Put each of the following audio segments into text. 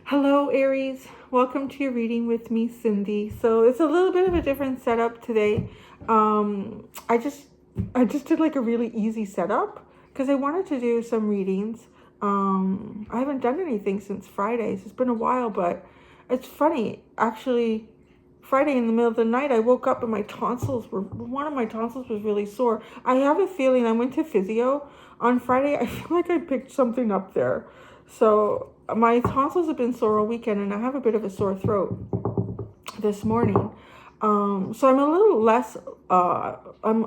Hello, Aries. Welcome to your reading with me, Cindy. So it's a little bit of a different setup today. I just did like a really easy setup because I wanted to do some readings. I haven't done anything since Fridays. It's been a while, but it's funny. Actually, Friday in the middle of the night, I woke up and one of my tonsils was really sore. I have a feeling I went to physio on Friday. I feel like I picked something up there. So my tonsils have been sore all weekend, and I have a bit of a sore throat this morning. So I'm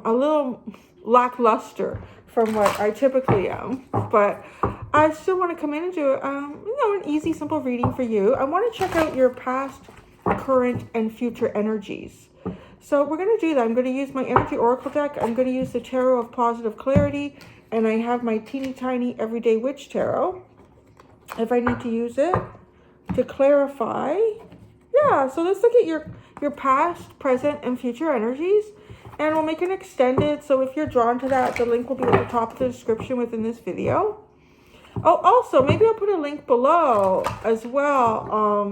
a little lackluster from what I typically am, but I still want to come in and do an easy, simple reading for you. I want to check out your past, current, and future energies. So we're going to do that. I'm going to use my Energy Oracle deck. I'm going to use the Tarot of Positive Clarity, and I have my teeny tiny Everyday Witch Tarot if I need to use it to clarify. Yeah, so let's look at your past, present, and future energies, and we'll make an extended. So if you're drawn to that, the link will be at the top of the description within this video. Oh, also, maybe I'll put a link below as well.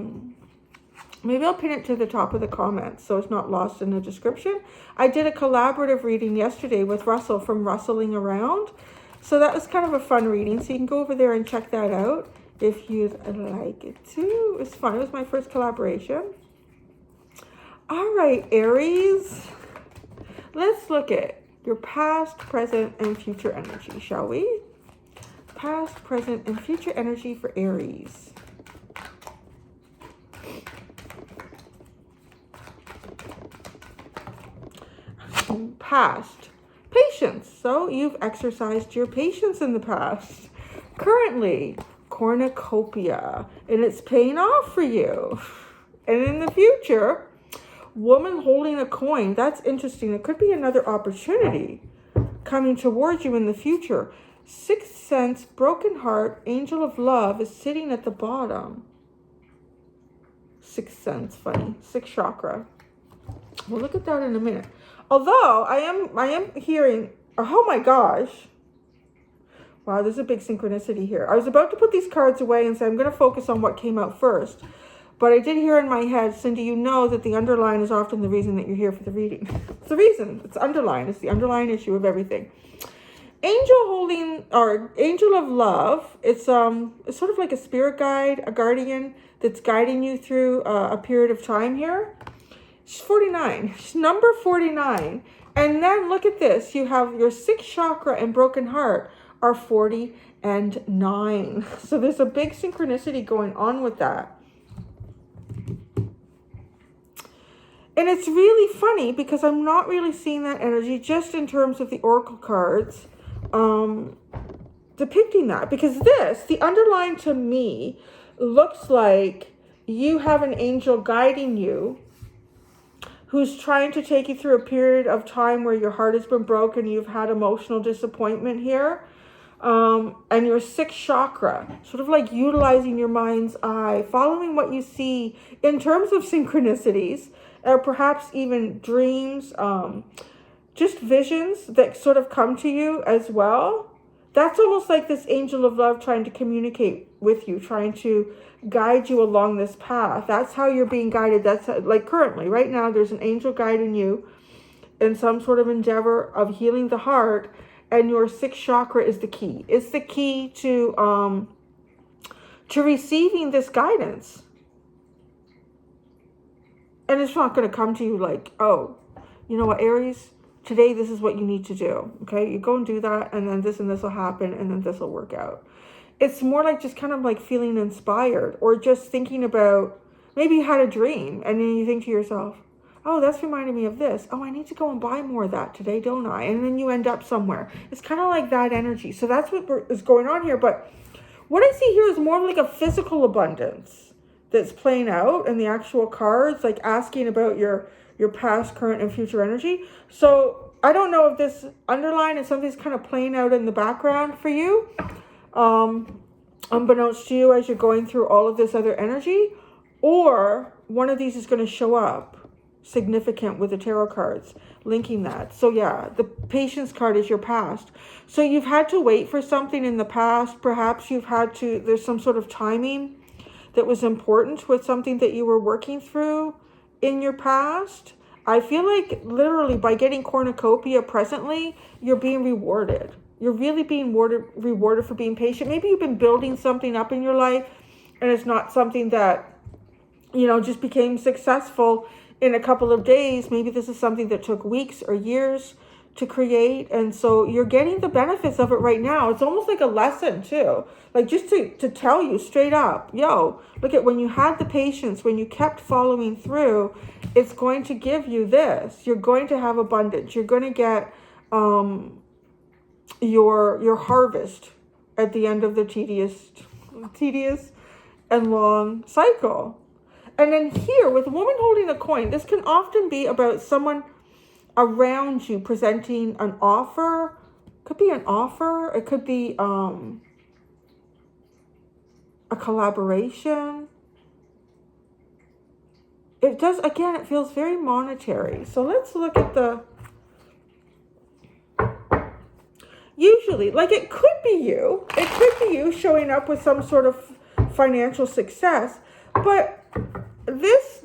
Maybe I'll pin it to the top of the comments so it's not lost in the description. I did a collaborative reading yesterday with Russell from Rustling Around. So that was kind of a fun reading. So you can go over there and check that out if you'd like it too. It was fun. It was my first collaboration. All right, Aries. Let's look at your past, present, and future energy, shall we? Past, present, and future energy for Aries. Past. Patience. So you've exercised your patience in the past. Currently, cornucopia, and it's paying off for you. And in the future, woman holding a coin. That's interesting. It could be another opportunity coming towards you in the future. Sixth sense, broken heart, angel of love is sitting at the bottom. Sixth sense, funny. Sixth chakra. We'll look at that in a minute. Although I am hearing, oh my gosh. Wow, there's a big synchronicity here. I was about to put these cards away and say I'm going to focus on what came out first. But I did hear in my head, Cindy, you know that the underline is often the reason that you're here for the reading. It's the reason. It's underlined. It's the underlying issue of everything. Angel of love. It's sort of like a spirit guide, a guardian that's guiding you through a period of time here. She's 49. She's number 49. And then look at this. You have your sixth chakra and broken heart are 40 and 9. So there's a big synchronicity going on with that. And it's really funny because I'm not really seeing that energy just in terms of the oracle cards depicting that. Because the underline to me looks like you have an angel guiding you who's trying to take you through a period of time where your heart has been broken, you've had emotional disappointment here. And your sixth chakra, sort of like utilizing your mind's eye, following what you see in terms of synchronicities, or perhaps even dreams, just visions that sort of come to you as well. That's almost like this angel of love trying to communicate with you, trying to guide you along this path. That's how you're being guided. That's like currently, right now, there's an angel guiding you in some sort of endeavor of healing the heart. And your sixth chakra is the key. It's the key to receiving this guidance. And it's not going to come to you like, oh, you know what, Aries, today this is what you need to do. Okay, you go and do that, and then this will happen, and then this will work out. It's more like just kind of like feeling inspired, or just thinking about, maybe you had a dream, and then you think to yourself, oh, that's reminding me of this. Oh, I need to go and buy more of that today, don't I? And then you end up somewhere. It's kind of like that energy. So that's what is going on here. But what I see here is more like a physical abundance that's playing out in the actual cards, like asking about your past, current, and future energy. So I don't know if this underline is something that's kind of playing out in the background for you, unbeknownst to you as you're going through all of this other energy, or one of these is going to show up significant with the tarot cards linking that. So yeah, the patience card is your past. So you've had to wait for something in the past. Perhaps there's some sort of timing that was important with something that you were working through in your past. I feel like literally by getting cornucopia presently, you're being rewarded. You're really being rewarded for being patient. Maybe you've been building something up in your life and it's not something that, just became successful in a couple of days. Maybe this is something that took weeks or years to create. And so you're getting the benefits of it right now. It's almost like a lesson too. Like just to tell you straight up, look at when you had the patience, when you kept following through, it's going to give you this. You're going to have abundance. You're going to get your harvest at the end of the tedious and long cycle. And then here with a woman holding a coin, this can often be about someone around you presenting an offer. Could be an offer. It could be a collaboration. It does, again, it feels very monetary. So let's look at usually, like it could be you. It could be you showing up with some sort of financial success. But this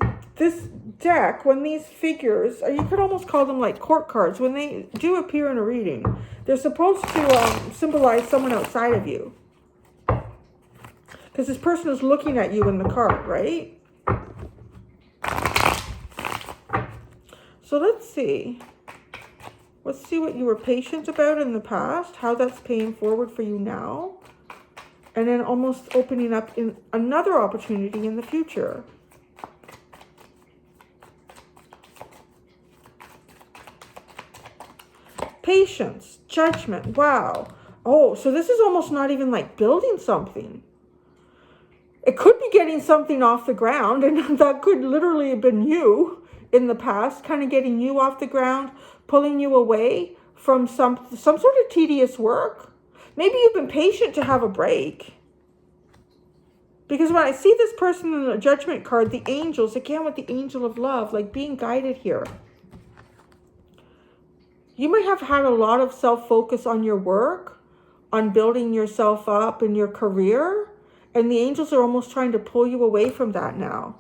deck, when these figures, you could almost call them like court cards, when they do appear in a reading, they're supposed to symbolize someone outside of you. Because this person is looking at you in the card, right? So let's see. Let's see what you were patient about in the past, how that's paying forward for you now, and then almost opening up in another opportunity in the future. Patience, judgment, wow. Oh, so this is almost not even like building something. It could be getting something off the ground, and that could literally have been you in the past, kind of getting you off the ground, pulling you away from some sort of tedious work. Maybe you've been patient to have a break. Because when I see this person in the judgment card, the angels, again with the angel of love, like being guided here. You might have had a lot of self-focus on your work, on building yourself up in your career, and the angels are almost trying to pull you away from that now.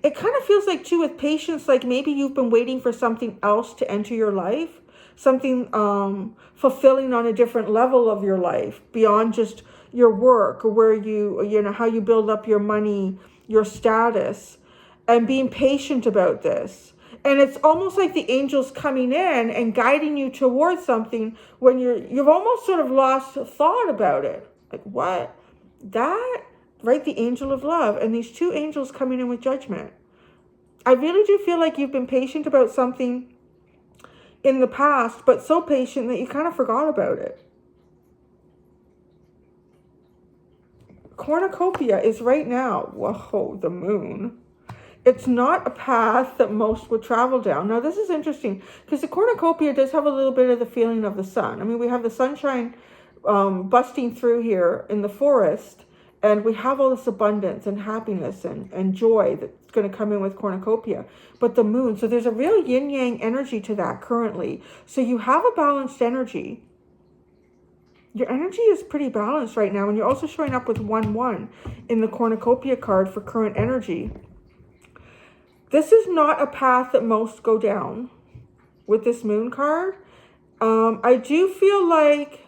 It kind of feels like, too, with patience, like maybe you've been waiting for something else to enter your life, something fulfilling on a different level of your life, beyond just your work or where how you build up your money, your status, and being patient about this. And it's almost like the angels coming in and guiding you towards something when you've almost sort of lost thought about it. Like, what? That? Right? The angel of love. And these two angels coming in with judgment. I really do feel like you've been patient about something in the past, but so patient that you kind of forgot about it. Cornucopia is right now. Whoa, the moon. It's not a path that most would travel down. Now, this is interesting because the cornucopia does have a little bit of the feeling of the sun. I mean, we have the sunshine busting through here in the forest, and we have all this abundance and happiness and joy that's going to come in with cornucopia. But the moon, so there's a real yin-yang energy to that currently. So you have a balanced energy. Your energy is pretty balanced right now, and you're also showing up with 1-1 in the cornucopia card for current energy. This is not a path that most go down with this moon card. I do feel like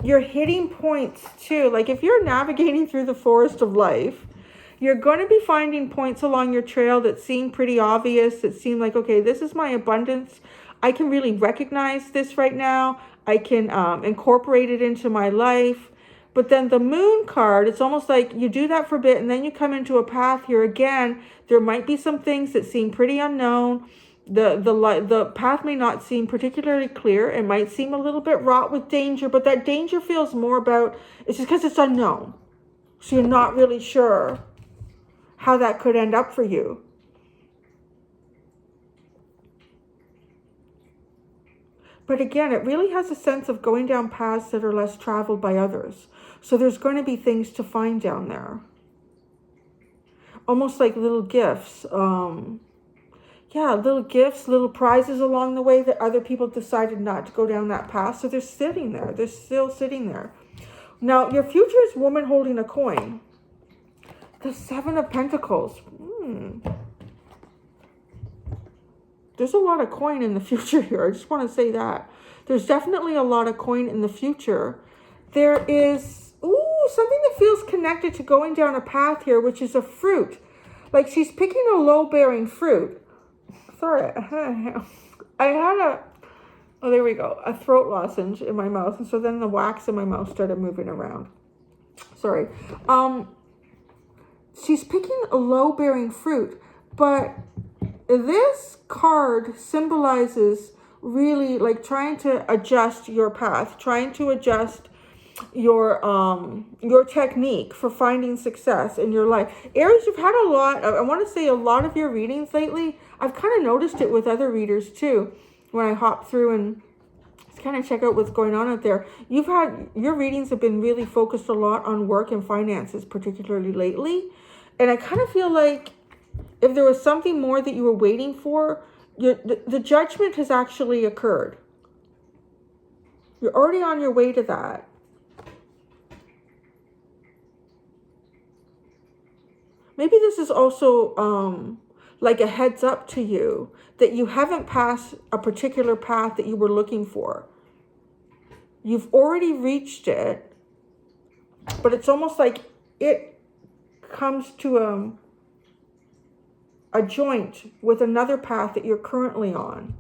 you're hitting points too. Like if you're navigating through the forest of life, you're going to be finding points along your trail that seem pretty obvious, that seem like, okay, this is my abundance. I can really recognize this right now. I can incorporate it into my life. But then the moon card, it's almost like you do that for a bit and then you come into a path here again. There might be some things that seem pretty unknown. The path may not seem particularly clear. It might seem a little bit wrought with danger, but that danger feels more about, it's just because it's unknown. So you're not really sure how that could end up for you. But again, it really has a sense of going down paths that are less traveled by others. So there's going to be things to find down there. Almost like little gifts. Little gifts, little prizes along the way that other people decided not to go down that path. So they're sitting there. They're still sitting there. Now, your future is woman holding a coin. The Seven of Pentacles. There's a lot of coin in the future here. I just want to say that. There's definitely a lot of coin in the future. There is, something that feels connected to going down a path here, which is a fruit. Like she's picking a low-bearing fruit. Sorry, I had there we go, a throat lozenge in my mouth. And so then the wax in my mouth started moving around. Sorry. She's picking a low-bearing fruit, but this card symbolizes really like trying to adjust your path, trying to adjust your technique for finding success in your life. Aries, you've had a lot of, I want to say a lot of your readings lately. I've kind of noticed it with other readers too. When I hop through and kind of check out what's going on out there. Your readings have been really focused a lot on work and finances, particularly lately. And I kind of feel like if there was something more that you were waiting for, the judgment has actually occurred. You're already on your way to that. Maybe this is also like a heads up to you that you haven't passed a particular path that you were looking for. You've already reached it, but it's almost like it comes to a joint with another path that you're currently on.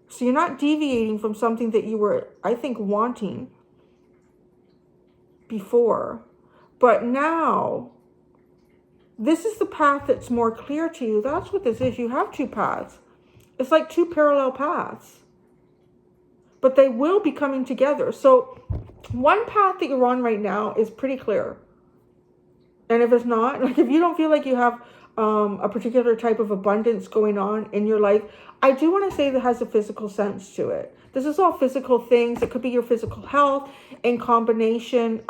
So you're not deviating from something that you were, I think, wanting before. But now, this is the path that's more clear to you. That's what this is. You have two paths. It's like two parallel paths. But they will be coming together. So one path that you're on right now is pretty clear. And if it's not, like if you don't feel like you have a particular type of abundance going on in your life, I do want to say that has a physical sense to it. This is all physical things. It could be your physical health in combination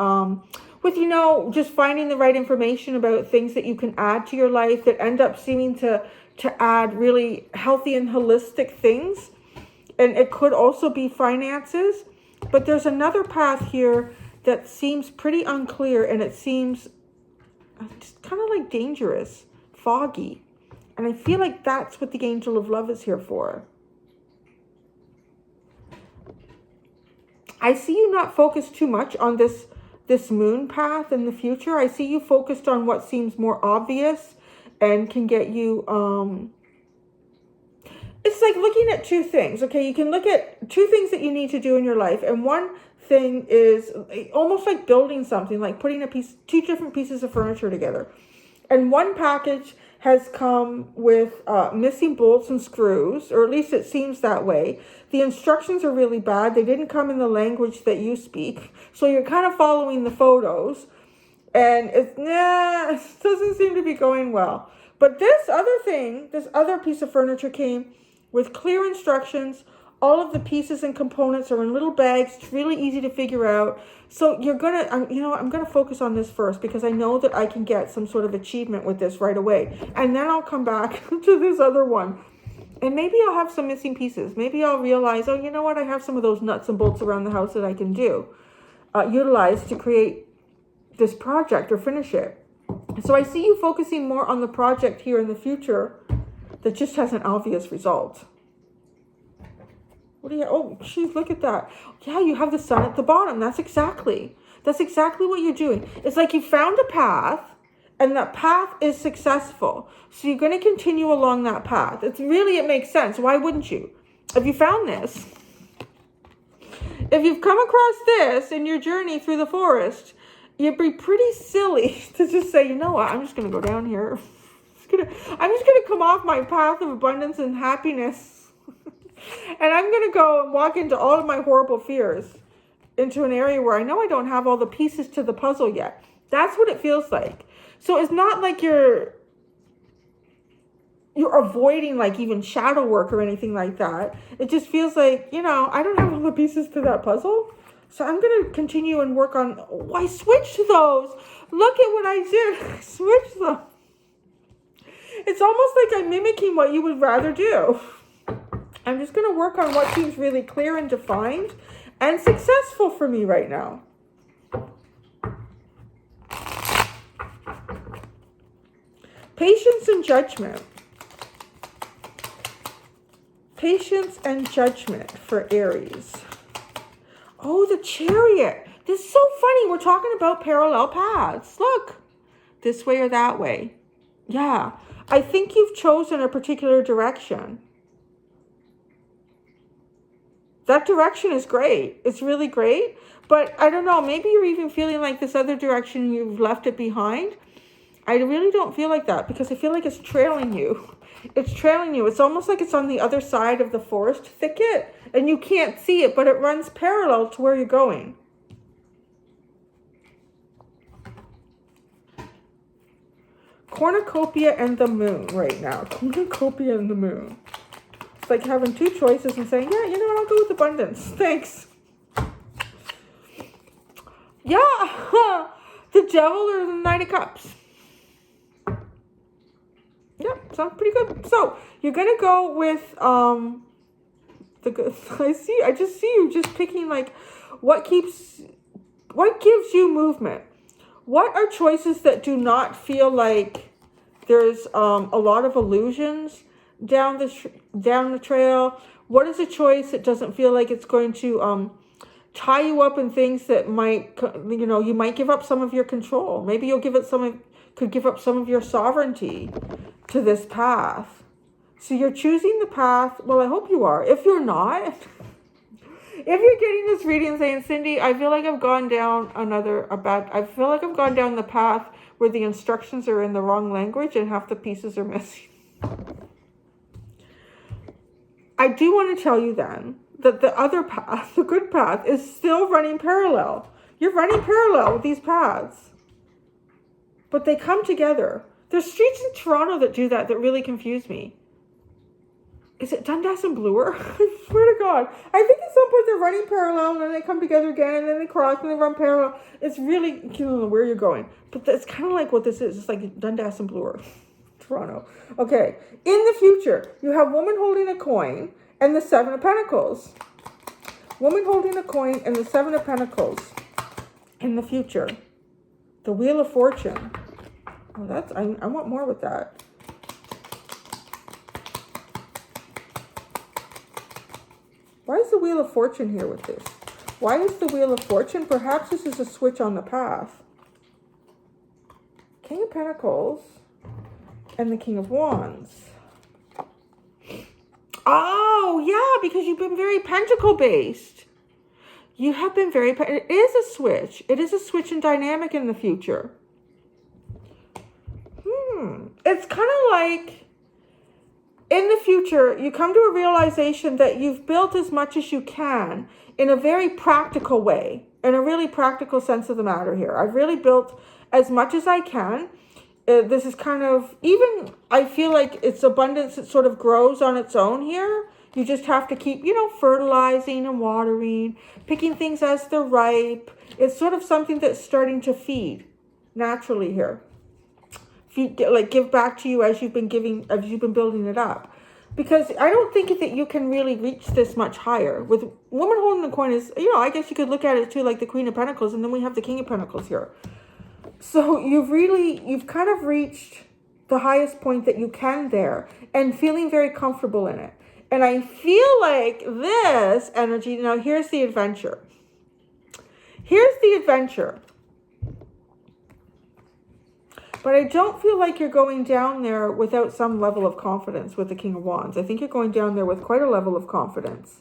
with, just finding the right information about things that you can add to your life that end up seeming to add really healthy and holistic things. And it could also be finances. But there's another path here that seems pretty unclear, and it seems just kind of like dangerous, foggy. And I feel like that's what the Angel of Love is here for. I see you not focused too much on this moon path in the future. I see you focused on what seems more obvious and can get you... It's like looking at two things, okay? You can look at two things that you need to do in your life. And one thing is almost like building something, like putting two different pieces of furniture together. And one package has come with missing bolts and screws, or at least it seems that way. The instructions are really bad. They didn't come in the language that you speak. So you're kind of following the photos. And it doesn't seem to be going well. But this other piece of furniture came with clear instructions. All of the pieces and components are in little bags. It's really easy to figure out. So I'm going to focus on this first because I know that I can get some sort of achievement with this right away. And then I'll come back to this other one. And maybe I'll have some missing pieces. Maybe I'll realize, you know what? I have some of those nuts and bolts around the house that I can utilize to create this project or finish it. So I see you focusing more on the project here in the future that just has an obvious result. Geez, look at that. Yeah, you have the sun at the bottom. That's exactly what you're doing. It's like you found a path and that path is successful. So you're going to continue along that path. It makes sense. Why wouldn't you? If you found this, if you've come across this in your journey through the forest, you'd be pretty silly to just say, you know what, I'm just going to go down here. I'm just going to come off my path of abundance and happiness. And I'm going to go and walk into all of my horrible fears into an area where I know I don't have all the pieces to the puzzle yet. That's what it feels like. So it's not like you're avoiding like even shadow work or anything like that. It just feels like, I don't have all the pieces to that puzzle. So I'm going to continue and work on... I switched those. Look at what I did. I switched them. It's almost like I'm mimicking what you would rather do. I'm just going to work on what seems really clear and defined and successful for me right now. Patience and judgment. Patience and judgment for Aries. Oh, the Chariot. This is so funny. We're talking about parallel paths. Look, this way or that way. Yeah, I think you've chosen a particular direction. That direction is great. It's really great. But I don't know, maybe you're even feeling like this other direction, you've left it behind. I really don't feel like that because I feel like it's trailing you. It's trailing you. It's almost like it's on the other side of the forest thicket and you can't see it, but it runs parallel to where you're going. Cornucopia and the moon right now. Cornucopia and the moon. It's like having two choices and saying, yeah, you know what, I'll go with abundance. Thanks. Yeah. The devil or the Knight of Cups. Yep, sounds pretty good. So you're gonna go with the good. I just see you just picking like what gives you movement. What are choices that do not feel like there's a lot of illusions down the trail? What is a choice that doesn't feel like it's going to tie you up in things that might, you might give up some of your control. Maybe you'll could give up some of your sovereignty to this path. So you're choosing the path. Well, I hope you are. If you're not, if you're getting this reading and saying, Cindy, I feel like I've gone down I feel like I've gone down the path where the instructions are in the wrong language and half the pieces are missing. I do want to tell you then that the other path, the good path, is still running parallel. You're running parallel with these paths. But they come together. There's streets in Toronto that do that really confuse me. Is it Dundas and Bloor? I swear to God. I think at some point they're running parallel and then they come together again and then they cross and they run parallel. It's really, you don't know where you're going. But that's kind of like what this is. It's like Dundas and Bloor. Toronto. Okay. In the future, you have woman holding a coin and the Seven of Pentacles. Woman holding a coin and the Seven of Pentacles. In the future. The Wheel of Fortune. Oh, I want more with that. Why is the Wheel of Fortune here with this? Why is the Wheel of Fortune? Perhaps this is a switch on the path. King of Pentacles and the King of Wands. Oh, yeah, because you've been very pentacle based. You have been it is a switch. It is a switch in dynamic in the future. It's kind of like in the future, you come to a realization that you've built as much as you can in a very practical way, in a really practical sense of the matter here. I've really built as much as I can. This is kind of, even I feel like it's abundance that sort of grows on its own here. You just have to keep, fertilizing and watering, picking things as they're ripe. It's sort of something that's starting to feed naturally here. Give back to you as you've been building it up. Because I don't think that you can really reach this much higher. With woman holding the coin is, I guess you could look at it too like the Queen of Pentacles, and then we have the King of Pentacles here. So you've kind of reached the highest point that you can there and feeling very comfortable in it. And I feel like this energy, now here's the adventure. Here's the adventure. But I don't feel like you're going down there without some level of confidence with the King of Wands. I think you're going down there with quite a level of confidence.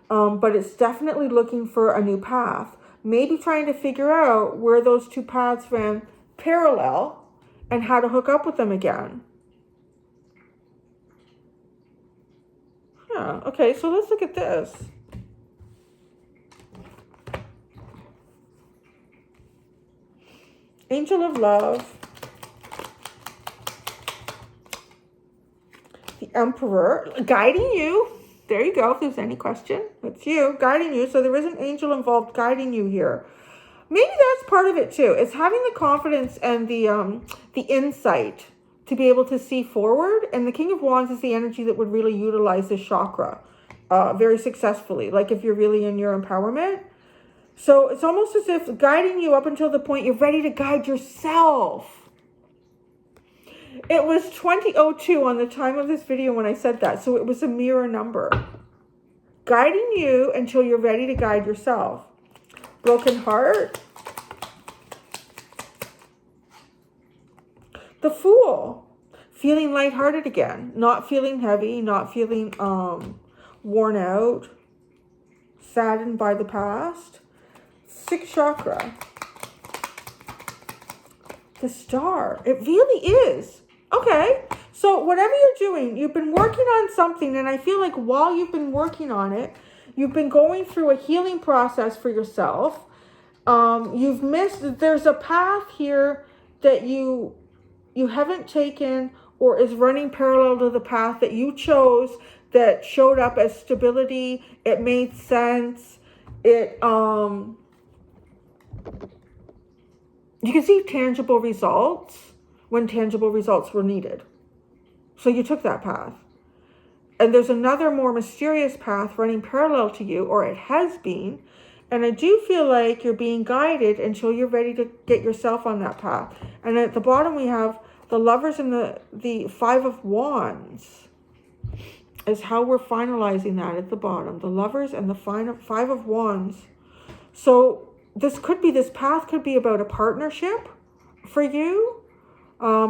But it's definitely looking for a new path. Maybe trying to figure out where those two paths ran parallel and how to hook up with them again. Yeah, okay, so let's look at this. Angel of Love. The Emperor guiding you. There you go. If there's any question, it's you guiding you. So there is an angel involved guiding you here. Maybe that's part of it too. It's having the confidence and the insight to be able to see forward. And the King of Wands is the energy that would really utilize this chakra very successfully. Like if you're really in your empowerment. So it's almost as if guiding you up until the point you're ready to guide yourself. It was 2002 on the time of this video when I said that. So it was a mirror number. Guiding you until you're ready to guide yourself. Broken heart. The Fool. Feeling lighthearted again. Not feeling heavy. Not feeling worn out. Saddened by the past. Sixth chakra. The Star. It really is. Okay. So whatever you're doing, you've been working on something, and I feel like while you've been working on it, you've been going through a healing process for yourself. You've missed, there's a path here that you haven't taken or is running parallel to the path that you chose that showed up as stability. It made sense. You can see tangible results when tangible results were needed. So you took that path. And there's another more mysterious path running parallel to you, or it has been. And I do feel like you're being guided until you're ready to get yourself on that path. And at the bottom we have the Lovers and the Five of Wands is how we're finalizing that at the bottom. The Lovers and the Five of Wands. So this path could be about a partnership for you.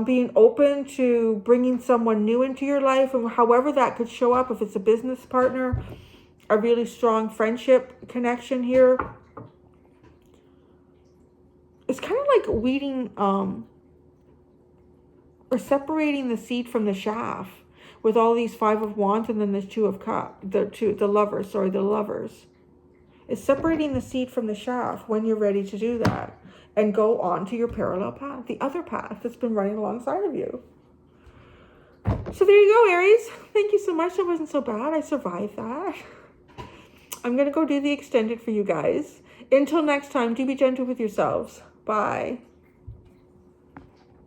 Being open to bringing someone new into your life, and however that could show up, if it's a business partner, a really strong friendship connection here. It's kind of like weeding, or separating the seed from the chaff with all these Five of Wands and then the Two of Cups, the Lovers. It's separating the seed from the chaff when you're ready to do that. And go on to your parallel path, the other path that's been running alongside of you. So there you go, Aries. Thank you so much. That wasn't so bad. I survived that. I'm going to go do the extended for you guys. Until next time, do be gentle with yourselves. Bye.